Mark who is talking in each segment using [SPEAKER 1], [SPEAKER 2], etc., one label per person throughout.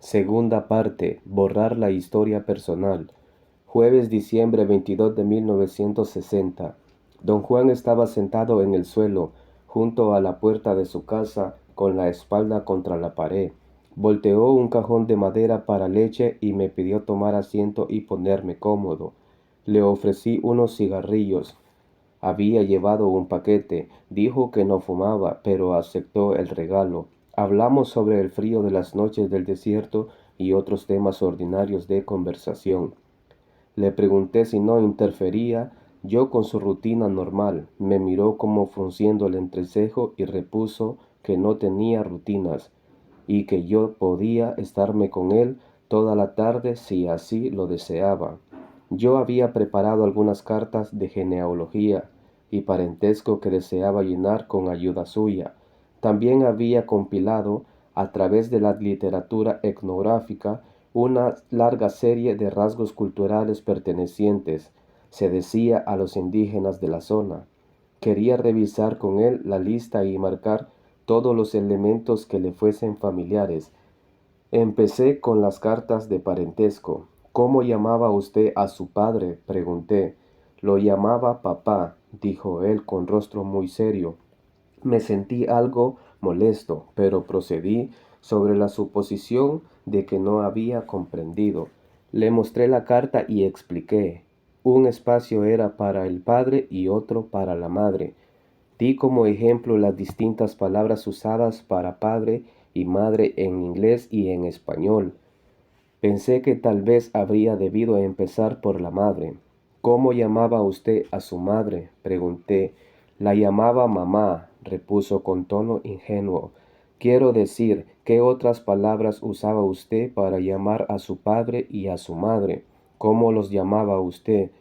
[SPEAKER 1] Segunda parte. Borrar la historia personal. Jueves diciembre 22 de 1960. Don Juan estaba sentado en el suelo, junto a la puerta de su casa, con la espalda contra la pared. Volteó un cajón de madera para leche y me pidió tomar asiento y ponerme cómodo. Le ofrecí unos cigarrillos. Había llevado un paquete. Dijo que no fumaba, pero aceptó el regalo. Hablamos sobre el frío de las noches del desierto y otros temas ordinarios de conversación. Le pregunté si no interfería yo con su rutina normal. Me miró como frunciendo el entrecejo y repuso que no tenía rutinas y que yo podía estarme con él toda la tarde si así lo deseaba. Yo había preparado algunas cartas de genealogía y parentesco que deseaba llenar con ayuda suya. También había compilado, a través de la literatura etnográfica, una larga serie de rasgos culturales pertenecientes, se decía, a los indígenas de la zona. Quería revisar con él la lista y marcar todos los elementos que le fuesen familiares. Empecé con las cartas de parentesco. ¿Cómo llamaba usted a su padre?, pregunté. Lo llamaba papá, dijo él con rostro muy serio. Me sentí algo molesto, pero procedí sobre la suposición de que no había comprendido. Le mostré la carta y expliqué. Un espacio era para el padre y otro para la madre. Di como ejemplo las distintas palabras usadas para padre y madre en inglés y en español. Pensé que tal vez habría debido empezar por la madre. ¿Cómo llamaba usted a su madre?, pregunté. La llamaba mamá, repuso con tono ingenuo. Quiero decir, ¿qué otras palabras usaba usted para llamar a su padre y a su madre? ¿Cómo los llamaba usted?,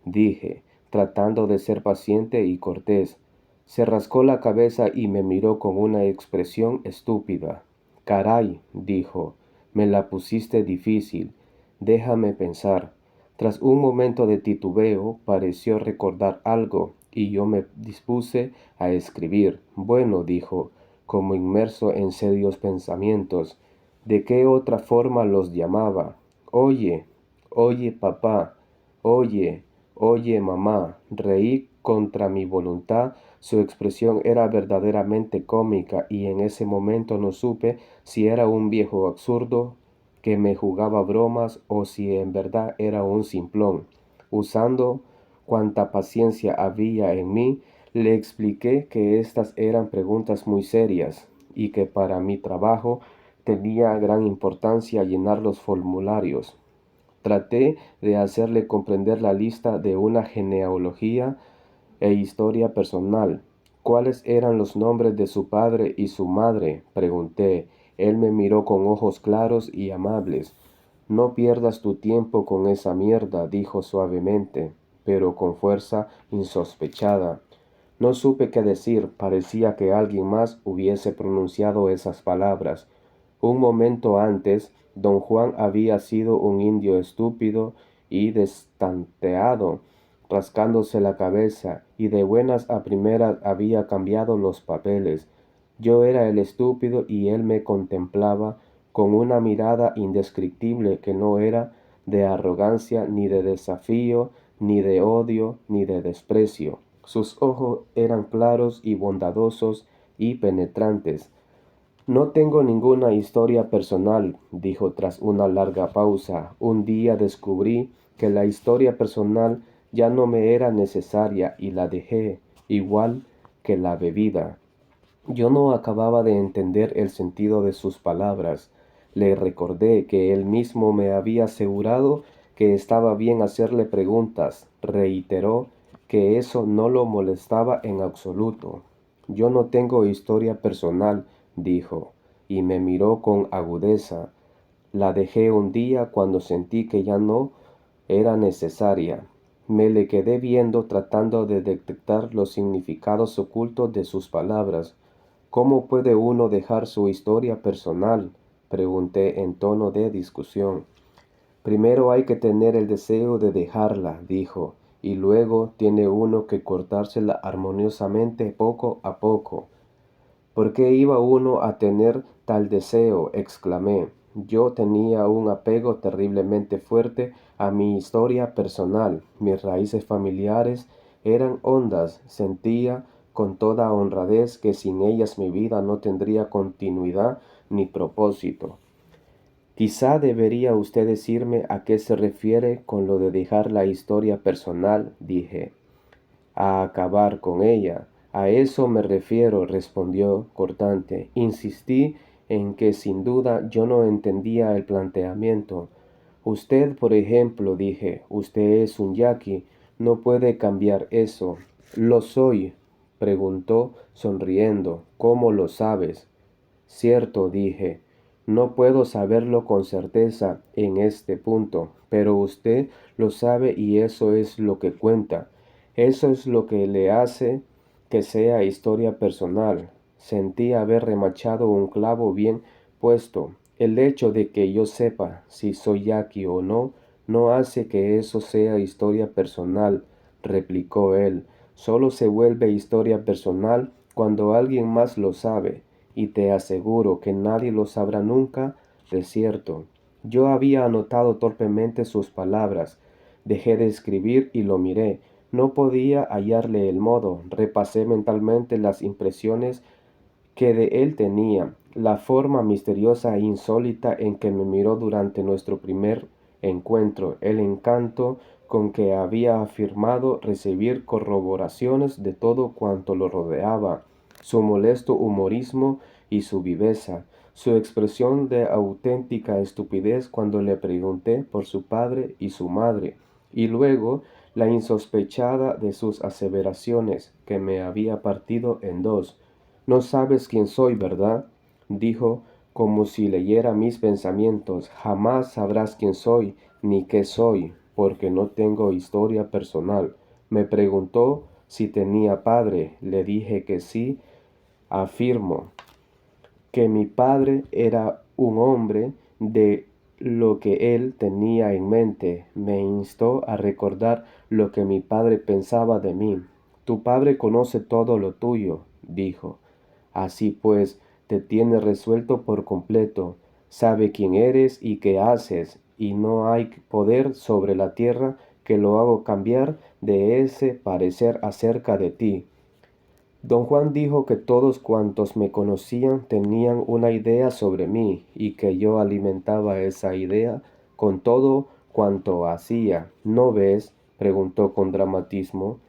[SPEAKER 1] dije, tratando de ser paciente y cortés. Se rascó la cabeza y me miró con una expresión estúpida. Caray, dijo, me la pusiste difícil. Déjame pensar. Tras un momento de titubeo, pareció recordar algo, y yo me dispuse a escribir. Bueno, dijo, como inmerso en serios pensamientos, ¿de qué otra forma los llamaba? Oye, oye, papá, oye, oye, mamá. Reí contra mi voluntad. Su expresión era verdaderamente cómica y en ese momento no supe si era un viejo absurdo que me jugaba bromas o si en verdad era un simplón. Usando cuanta paciencia había en mí, le expliqué que estas eran preguntas muy serias y que para mi trabajo tenía gran importancia llenar los formularios. Traté de hacerle comprender la lista de una genealogía e historia personal. ¿Cuáles eran los nombres de su padre y su madre?, pregunté. Él me miró con ojos claros y amables. No pierdas tu tiempo con esa mierda, dijo suavemente, pero con fuerza insospechada. No supe qué decir. Parecía que alguien más hubiese pronunciado esas palabras. Un momento antes, don Juan había sido un indio estúpido y destanteado, rascándose la cabeza, y de buenas a primeras había cambiado los papeles. Yo era el estúpido y él me contemplaba con una mirada indescriptible que no era de arrogancia, ni de desafío, ni de odio, ni de desprecio. Sus ojos eran claros y bondadosos y penetrantes. No tengo ninguna historia personal, dijo tras una larga pausa. Un día descubrí que la historia personal ya no me era necesaria y la dejé, igual que la bebida. Yo no acababa de entender el sentido de sus palabras. Le recordé que él mismo me había asegurado que estaba bien hacerle preguntas. Reiteró que eso no lo molestaba en absoluto. Yo no tengo historia personal, dijo, y me miró con agudeza. La dejé un día cuando sentí que ya no era necesaria. Me le quedé viendo tratando de detectar los significados ocultos de sus palabras. ¿Cómo puede uno dejar su historia personal?, pregunté en tono de discusión. Primero hay que tener el deseo de dejarla, dijo, y luego tiene uno que cortársela armoniosamente poco a poco. ¿Por qué iba uno a tener tal deseo?, exclamé. Yo tenía un apego terriblemente fuerte a mi historia personal. Mis raíces familiares eran hondas. Sentía con toda honradez que sin ellas mi vida no tendría continuidad ni propósito. Quizá debería usted decirme a qué se refiere con lo de dejar la historia personal, dije. A acabar con ella. A eso me refiero, respondió cortante. Insistí en que sin duda yo no entendía el planteamiento. Usted, por ejemplo, dije, usted es un yaqui, no puede cambiar eso. Lo soy, preguntó, sonriendo. ¿Cómo lo sabes? Cierto, dije, no puedo saberlo con certeza en este punto, pero usted lo sabe y eso es lo que cuenta. Eso es lo que le hace que sea historia personal. Sentí haber remachado un clavo bien puesto. El hecho de que yo sepa si soy yaqui o no, no hace que eso sea historia personal, replicó él. Solo se vuelve historia personal cuando alguien más lo sabe, y te aseguro que nadie lo sabrá nunca de cierto. Yo había anotado torpemente sus palabras. Dejé de escribir y lo miré. No podía hallarle el modo. Repasé mentalmente las impresiones que de él tenía, la forma misteriosa e insólita en que me miró durante nuestro primer encuentro, el encanto con que había afirmado recibir corroboraciones de todo cuanto lo rodeaba, su molesto humorismo y su viveza, su expresión de auténtica estupidez cuando le pregunté por su padre y su madre, y luego la insospechada de sus aseveraciones que me había partido en dos. No sabes quién soy, ¿verdad? Dijo, como si leyera mis pensamientos. Jamás sabrás quién soy, ni qué soy, porque no tengo historia personal. Me preguntó si tenía padre. Le dije que sí. Afirmo que mi padre era un hombre de lo que él tenía en mente. Me instó a recordar lo que mi padre pensaba de mí. Tu padre conoce todo lo tuyo, dijo. Así pues, te tiene resuelto por completo, sabe quién eres y qué haces, y no hay poder sobre la tierra que lo haga cambiar de ese parecer acerca de ti. Don Juan dijo que todos cuantos me conocían tenían una idea sobre mí y que yo alimentaba esa idea con todo cuanto hacía. ¿No ves? Preguntó con dramatismo.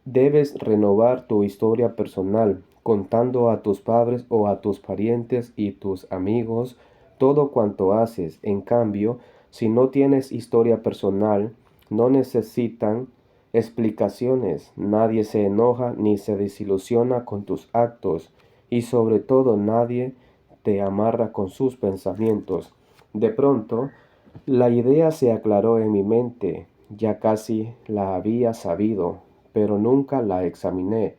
[SPEAKER 1] Debes renovar tu historia personal, contando a tus padres o a tus parientes y tus amigos todo cuanto haces. En cambio, si no tienes historia personal, no necesitan explicaciones. Nadie se enoja ni se desilusiona con tus actos y sobre todo nadie te amarra con sus pensamientos. De pronto, la idea se aclaró en mi mente. Ya casi la había sabido, pero nunca la examiné.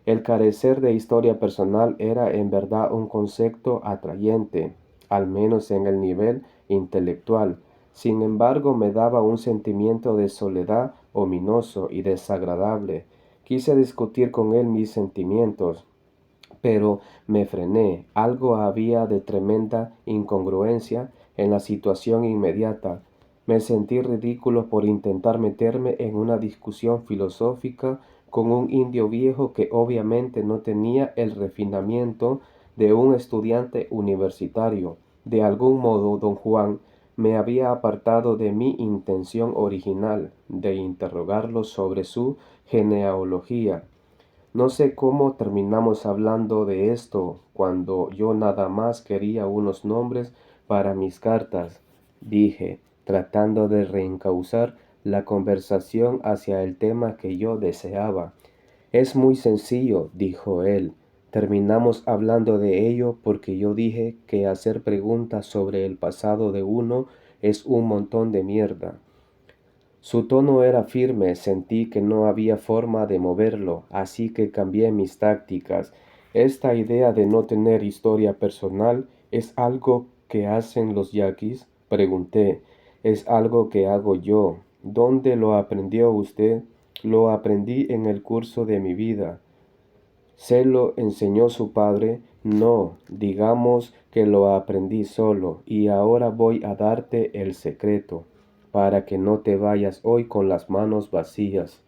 [SPEAKER 1] El carecer de historia personal era en verdad un concepto atrayente, al menos en el nivel intelectual. Sin embargo, me daba un sentimiento de soledad ominoso y desagradable. Quise discutir con él mis sentimientos, pero me frené. Algo había de tremenda incongruencia en la situación inmediata. Me sentí ridículo por intentar meterme en una discusión filosófica con un indio viejo que obviamente no tenía el refinamiento de un estudiante universitario. De algún modo, don Juan me había apartado de mi intención original de interrogarlo sobre su genealogía. No sé cómo terminamos hablando de esto cuando yo nada más quería unos nombres para mis cartas, dije, tratando de reencauzar la conversación hacia el tema que yo deseaba. Es muy sencillo, dijo él. Terminamos hablando de ello porque yo dije que hacer preguntas sobre el pasado de uno es un montón de mierda. Su tono era firme, sentí que no había forma de moverlo, así que cambié mis tácticas. Esta idea de no tener historia personal es algo que hacen los yaquis, pregunté. Es algo que hago yo. ¿Dónde lo aprendió usted? Lo aprendí en el curso de mi vida. ¿Se lo enseñó su padre? No, digamos que lo aprendí solo, y ahora voy a darte el secreto, para que no te vayas hoy con las manos vacías.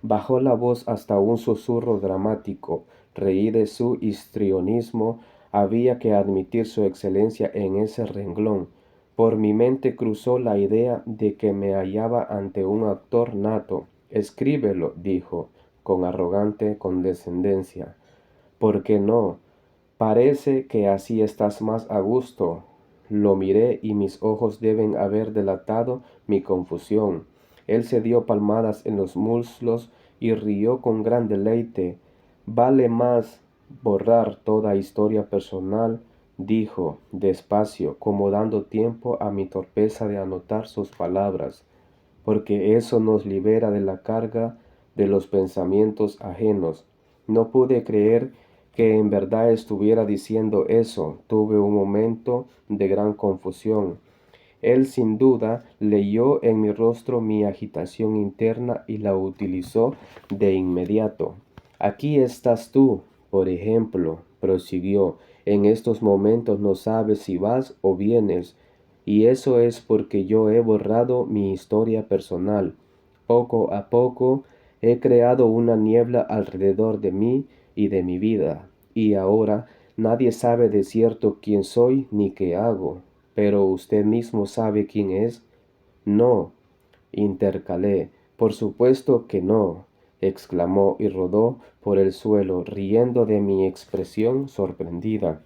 [SPEAKER 1] Bajó la voz hasta un susurro dramático. Reí de su histrionismo. Había que admitir su excelencia en ese renglón. Por mi mente cruzó la idea de que me hallaba ante un actor nato. Escríbelo, dijo, con arrogante condescendencia. ¿Por qué no? Parece que así estás más a gusto. Lo miré y mis ojos deben haber delatado mi confusión. Él se dio palmadas en los muslos y rió con gran deleite. Vale más borrar toda historia personal, dijo despacio, como dando tiempo a mi torpeza de anotar sus palabras, porque eso nos libera de la carga de los pensamientos ajenos. No pude creer que en verdad estuviera diciendo eso. Tuve un momento de gran confusión. Él sin duda leyó en mi rostro mi agitación interna y la utilizó de inmediato. Aquí estás tú, por ejemplo, prosiguió. En estos momentos no sabes si vas o vienes, y eso es porque yo he borrado mi historia personal. Poco a poco he creado una niebla alrededor de mí y de mi vida, y ahora nadie sabe de cierto quién soy ni qué hago. Pero usted mismo sabe quién es. No, intercalé. Por supuesto que no, exclamó y rodó por el suelo, riendo de mi expresión sorprendida.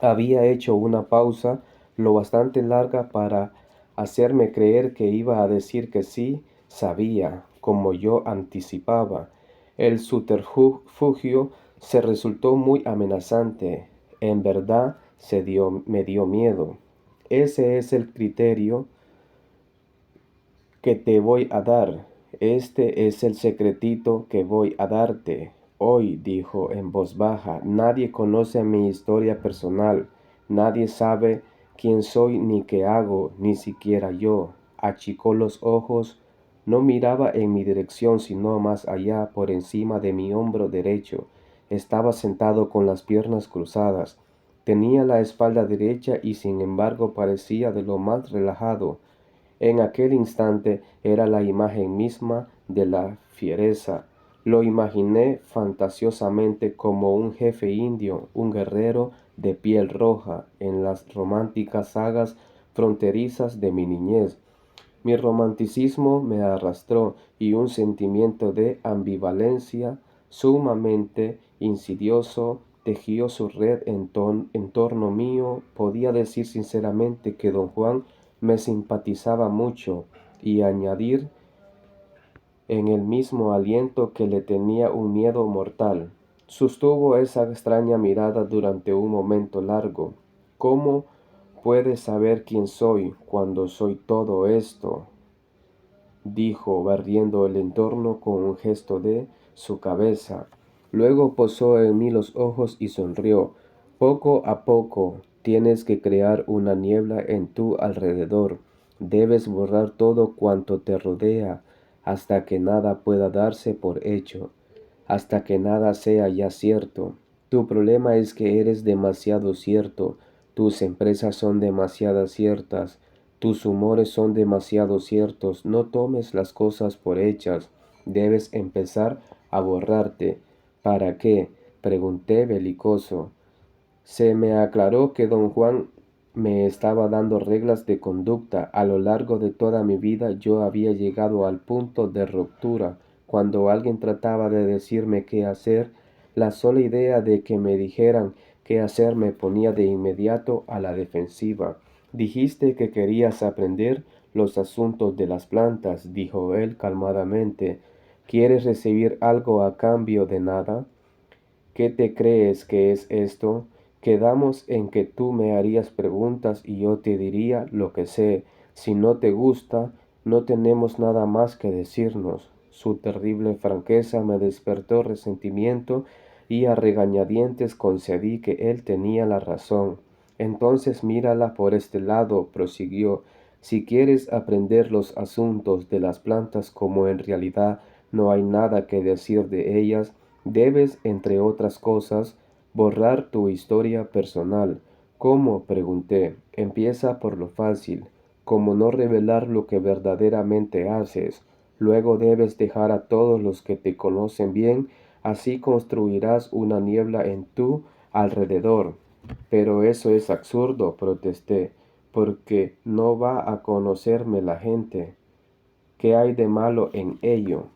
[SPEAKER 1] Había hecho una pausa lo bastante larga para hacerme creer que iba a decir que sí, sabía, como yo anticipaba. El subterfugio se resultó muy amenazante. En verdad me dio miedo. Ese es el criterio que te voy a dar. Este es el secretito que voy a darte. Hoy, dijo en voz baja, nadie conoce mi historia personal, nadie sabe quién soy ni qué hago, ni siquiera yo. Achicó los ojos, no miraba en mi dirección, sino más allá, por encima de mi hombro derecho. Estaba sentado con las piernas cruzadas. Tenía la espalda derecha y sin embargo parecía de lo más relajado. En aquel instante era la imagen misma de la fiereza. Lo imaginé fantasiosamente como un jefe indio, un guerrero de piel roja, en las románticas sagas fronterizas de mi niñez. Mi romanticismo me arrastró y un sentimiento de ambivalencia sumamente insidioso tejió su red en torno mío. Podía decir sinceramente que don Juan me simpatizaba mucho y añadir en el mismo aliento que le tenía un miedo mortal. Sostuvo esa extraña mirada durante un momento largo. ¿Cómo puedes saber quién soy cuando soy todo esto?, dijo, barriendo el entorno con un gesto de su cabeza. Luego posó en mí los ojos y sonrió. Poco a poco tienes que crear una niebla en tu alrededor. Debes borrar todo cuanto te rodea hasta que nada pueda darse por hecho, hasta que nada sea ya cierto. Tu problema es que eres demasiado cierto, tus empresas son demasiado ciertas, tus humores son demasiado ciertos. No tomes las cosas por hechas, debes empezar a borrarte. ¿Para qué?, pregunté belicoso. Se me aclaró que don Juan me estaba dando reglas de conducta. A lo largo de toda mi vida yo había llegado al punto de ruptura. Cuando alguien trataba de decirme qué hacer, la sola idea de que me dijeran qué hacer me ponía de inmediato a la defensiva. Dijiste que querías aprender los asuntos de las plantas, dijo él calmadamente. ¿Quieres recibir algo a cambio de nada? ¿Qué te crees que es esto? Quedamos en que tú me harías preguntas y yo te diría lo que sé. Si no te gusta, no tenemos nada más que decirnos. Su terrible franqueza me despertó resentimiento y a regañadientes concedí que él tenía la razón. Entonces mírala por este lado, prosiguió. Si quieres aprender los asuntos de las plantas como en realidad no hay nada que decir de ellas, Debes, entre otras cosas, borrar tu historia personal. ¿Cómo? Pregunté. Empieza por lo fácil, como no revelar lo que verdaderamente haces. Luego debes dejar a todos los que te conocen bien, así construirás una niebla en tu alrededor. Pero eso es absurdo, protesté, porque no va a conocerme la gente. ¿Qué hay de malo en ello?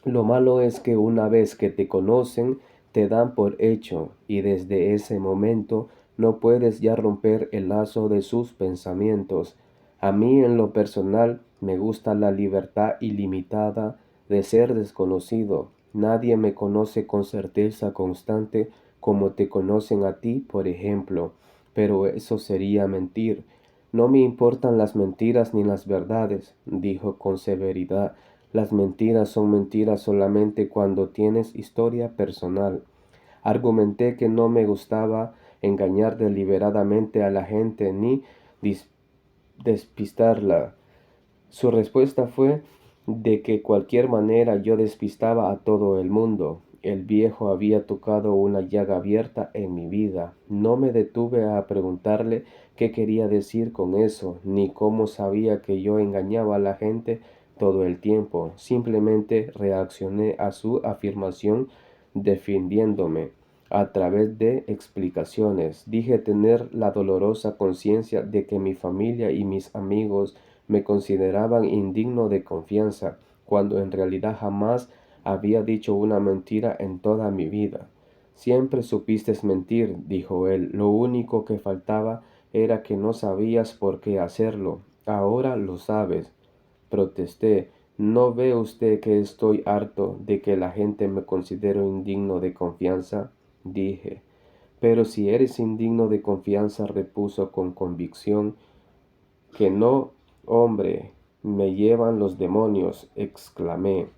[SPEAKER 1] Lo malo es que una vez que te conocen, te dan por hecho, y desde ese momento no puedes ya romper el lazo de sus pensamientos. A mí en lo personal me gusta la libertad ilimitada de ser desconocido. Nadie me conoce con certeza constante como te conocen a ti, por ejemplo, pero eso sería mentir. No me importan las mentiras ni las verdades, dijo con severidad. Las mentiras son mentiras solamente cuando tienes historia personal. Argumenté que no me gustaba engañar deliberadamente a la gente ni despistarla. Su respuesta fue de que cualquier manera yo despistaba a todo el mundo. El viejo había tocado una llaga abierta en mi vida. No me detuve a preguntarle qué quería decir con eso, ni cómo sabía que yo engañaba a la gente todo el tiempo. Simplemente reaccioné a su afirmación defendiéndome a través de explicaciones. Dije tener la dolorosa conciencia de que mi familia y mis amigos me consideraban indigno de confianza, cuando en realidad jamás había dicho una mentira en toda mi vida. Siempre supiste mentir, dijo él. Lo único que faltaba era que no sabías por qué hacerlo. Ahora lo sabes. Protesté. ¿No ve usted que estoy harto de que la gente me considere indigno de confianza? Dije. Pero si eres indigno de confianza, repuso con convicción, que no, hombre, me llevan los demonios, exclamé.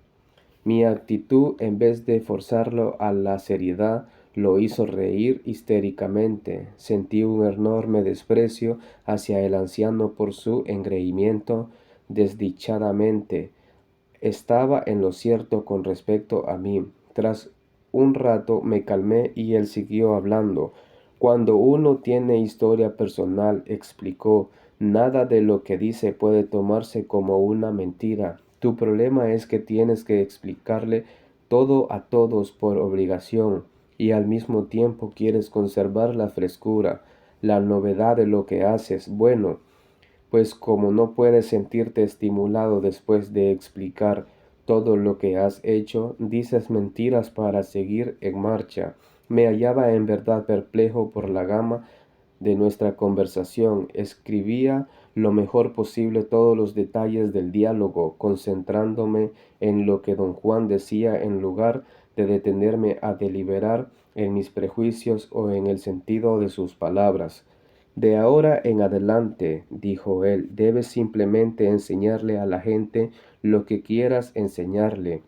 [SPEAKER 1] Mi actitud, en vez de forzarlo a la seriedad, lo hizo reír histéricamente. Sentí un enorme desprecio hacia el anciano por su engreimiento. Desdichadamente estaba en lo cierto con respecto a mí. Tras un rato me calmé y él siguió hablando. Cuando uno tiene historia personal, explicó, nada de lo que dice puede tomarse como una mentira. Tu problema es que tienes que explicarle todo a todos por obligación y al mismo tiempo quieres conservar la frescura, la novedad de lo que haces. Bueno, pues como no puedes sentirte estimulado después de explicar todo lo que has hecho, dices mentiras para seguir en marcha. Me hallaba en verdad perplejo por la gama de nuestra conversación. Escribía lo mejor posible todos los detalles del diálogo, concentrándome en lo que don Juan decía en lugar de detenerme a deliberar en mis prejuicios o en el sentido de sus palabras. De ahora en adelante, dijo él, debes simplemente enseñarle a la gente lo que quieras enseñarle,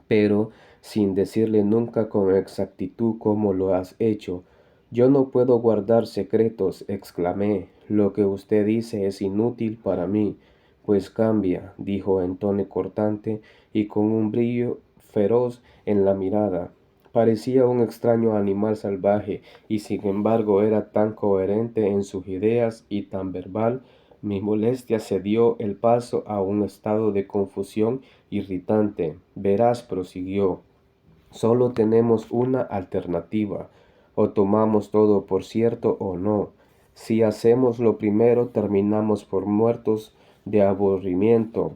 [SPEAKER 1] pero sin decirle nunca con exactitud cómo lo has hecho. Yo no puedo guardar secretos, exclamé. Lo que usted dice es inútil para mí. Pues cambia, dijo en tono cortante y con un brillo feroz en la mirada. Parecía un extraño animal salvaje y sin embargo era tan coherente en sus ideas y tan verbal. Mi molestia cedió el paso a un estado de confusión irritante. Verás, prosiguió, solo tenemos una alternativa. O tomamos todo por cierto o no. Si hacemos lo primero, terminamos por muertos de aburrimiento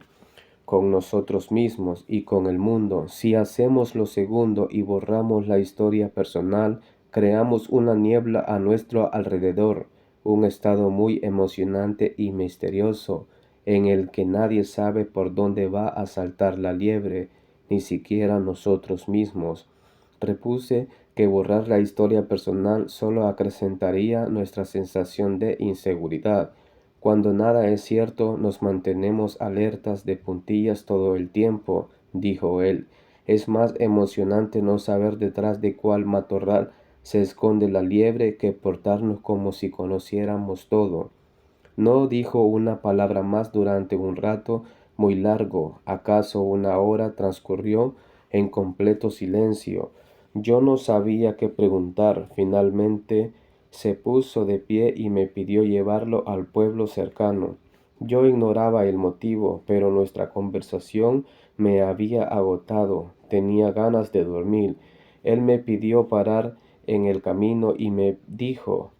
[SPEAKER 1] con nosotros mismos y con el mundo. Si hacemos lo segundo y borramos la historia personal, creamos una niebla a nuestro alrededor, un estado muy emocionante y misterioso, en el que nadie sabe por dónde va a saltar la liebre, ni siquiera nosotros mismos. Repuse que borrar la historia personal solo acrecentaría nuestra sensación de inseguridad. Cuando nada es cierto, nos mantenemos alertas de puntillas todo el tiempo, dijo él. Es más emocionante no saber detrás de cuál matorral se esconde la liebre que portarnos como si conociéramos todo. No dijo una palabra más durante un rato muy largo, acaso una hora transcurrió en completo silencio. Yo no sabía qué preguntar. Finalmente se puso de pie y me pidió llevarlo al pueblo cercano. Yo ignoraba el motivo, pero nuestra conversación me había agotado. Tenía ganas de dormir. Él me pidió parar en el camino y me dijo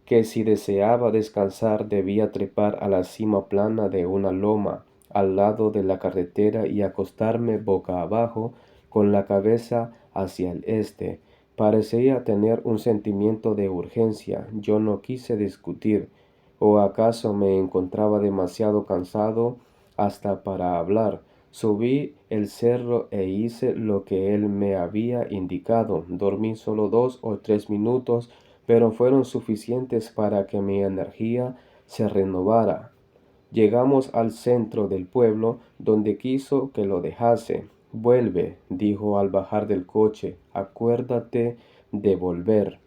[SPEAKER 1] que si deseaba descansar debía trepar a la cima plana de una loma al lado de la carretera y acostarme boca abajo con la cabeza hacia el este. Parecía tener un sentimiento de urgencia. Yo no quise discutir. ¿O acaso me encontraba demasiado cansado hasta para hablar? Subí el cerro e hice lo que él me había indicado. Dormí solo 2 o 3 minutos, pero fueron suficientes para que mi energía se renovara. Llegamos al centro del pueblo, donde quiso que lo dejase. Vuelve, dijo al bajar del coche. Acuérdate de volver.